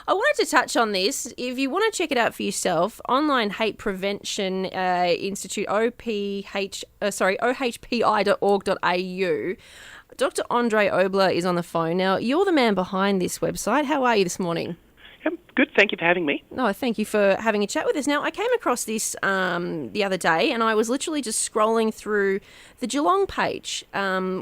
I wanted to touch on this. If you want to check it out for yourself, Online Hate Prevention Institute, ohpi.org.au. Dr. Andre Oboler is on the phone. Now, you're the man behind this website. How are you this morning? Good, thank you for having me. No, thank you for having a chat with us. Now, I came across this the other day, and I was literally just scrolling through the Geelong page,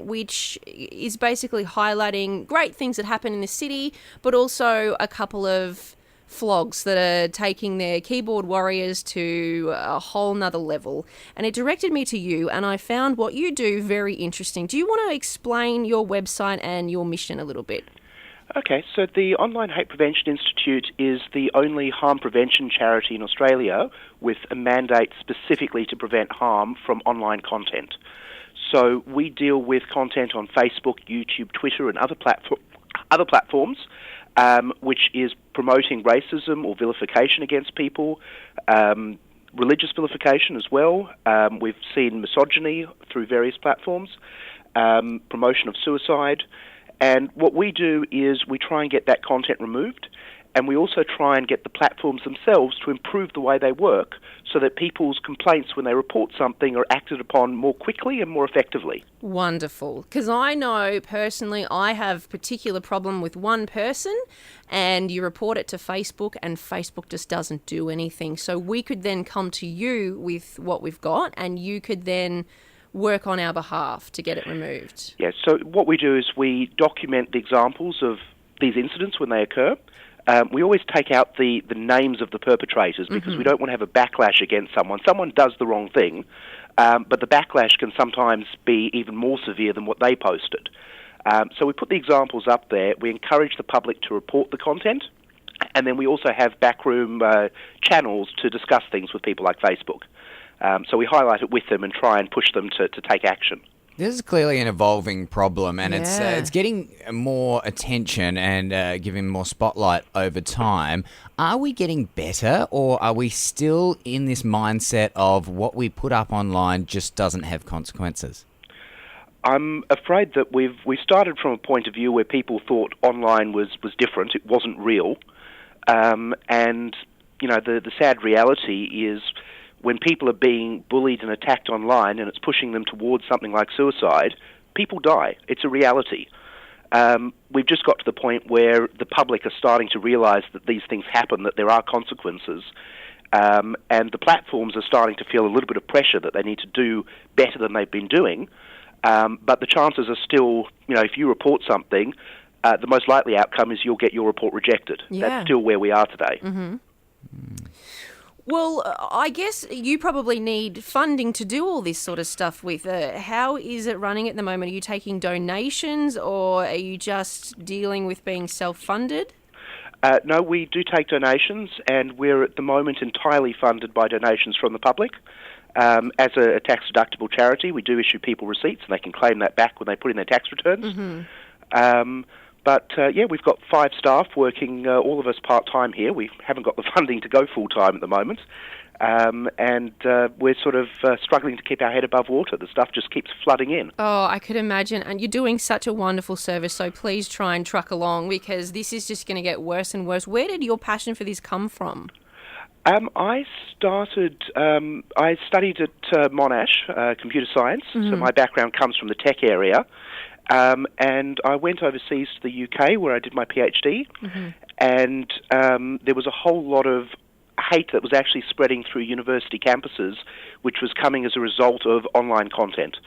which is basically highlighting great things that happen in the city, but also a couple of flogs that are taking their keyboard warriors to a whole nother level. And it directed me to you, and I found what you do very interesting. Do you want to explain your website and your mission a little bit? Okay, so the Online Hate Prevention Institute is the only harm prevention charity in Australia with a mandate specifically to prevent harm from online content. So we deal with content on Facebook, YouTube, Twitter and other platforms, which is promoting racism or vilification against people, religious vilification as well. We've seen misogyny through various platforms, promotion of suicide. And what we do is we try and get that content removed, and we also try and get the platforms themselves to improve the way they work so that people's complaints when they report something are acted upon more quickly and more effectively. Wonderful. Because I know personally I have a particular problem with one person, and you report it to Facebook and Facebook just doesn't do anything. So we could then come to you with what we've got, and you could then work on our behalf to get it removed. Yes, so what we do is we document the examples of these incidents when they occur. We always take out the names of the perpetrators because we don't want to have a backlash against someone. Someone does the wrong thing, but the backlash can sometimes be even more severe than what they posted. So we put the examples up there. We encourage the public to report the content, and then we also have backroom channels to discuss things with people like Facebook. So we highlight it with them and try and push them to take action. This is clearly an evolving problem, and it's getting more attention and giving more spotlight over time. Are we getting better, or are we still in this mindset of what we put up online just doesn't have consequences? I'm afraid that we started from a point of view where people thought online was different, it wasn't real. And, you know, the sad reality is when people are being bullied and attacked online and it's pushing them towards something like suicide, people die. It's a reality. We've just got to the point where the public are starting to realise that these things happen, that there are consequences, and the platforms are starting to feel a little bit of pressure that they need to do better than they've been doing. But the chances are still, you know, if you report something, the most likely outcome is you'll get your report rejected. Yeah. That's still where we are today. Mm-hmm. Well, I guess you probably need funding to do all this sort of stuff with. How is it running at the moment? Are you taking donations, or are you just dealing with being self-funded? No, we do take donations, and we're at the moment entirely funded by donations from the public. As a tax-deductible charity, we do issue people receipts, and they can claim that back when they put in their tax returns. Mm-hmm. But we've got 5 staff working, all of us part-time here. We haven't got the funding to go full-time at the moment. And we're sort of struggling to keep our head above water. The stuff just keeps flooding in. Oh, I could imagine. And you're doing such a wonderful service, so please try and truck along, because this is just going to get worse and worse. Where did your passion for this come from? I studied at Monash, computer science, so my background comes from the tech area. And I went overseas to the UK where I did my PhD, and there was a whole lot of hate that was actually spreading through university campuses, which was coming as a result of online content,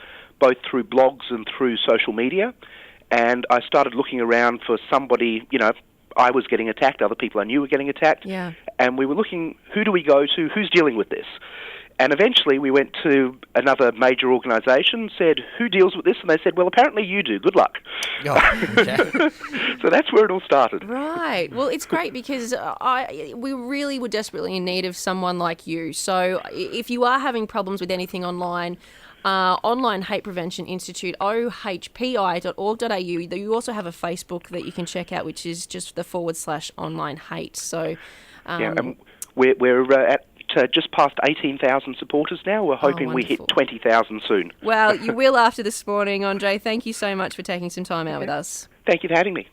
both through blogs and through social media. And I started looking around for somebody, you know, I was getting attacked, other people I knew were getting attacked, and we were looking, who do we go to, who's dealing with this? And eventually we went to another major organisation, said, who deals with this? And they said, well, apparently you do. Good luck. Oh, okay. So that's where it all started. Right. Well, it's great because we really were desperately in need of someone like you. So if you are having problems with anything online, Online Hate Prevention Institute, ohpi.org.au. You also have a Facebook that you can check out, which is just the /online hate. So, and we're at just past 18,000 supporters now. We're hoping we hit 20,000 soon. Well, you will after this morning, Andre. Thank you so much for taking some time out with us. Thank you for having me.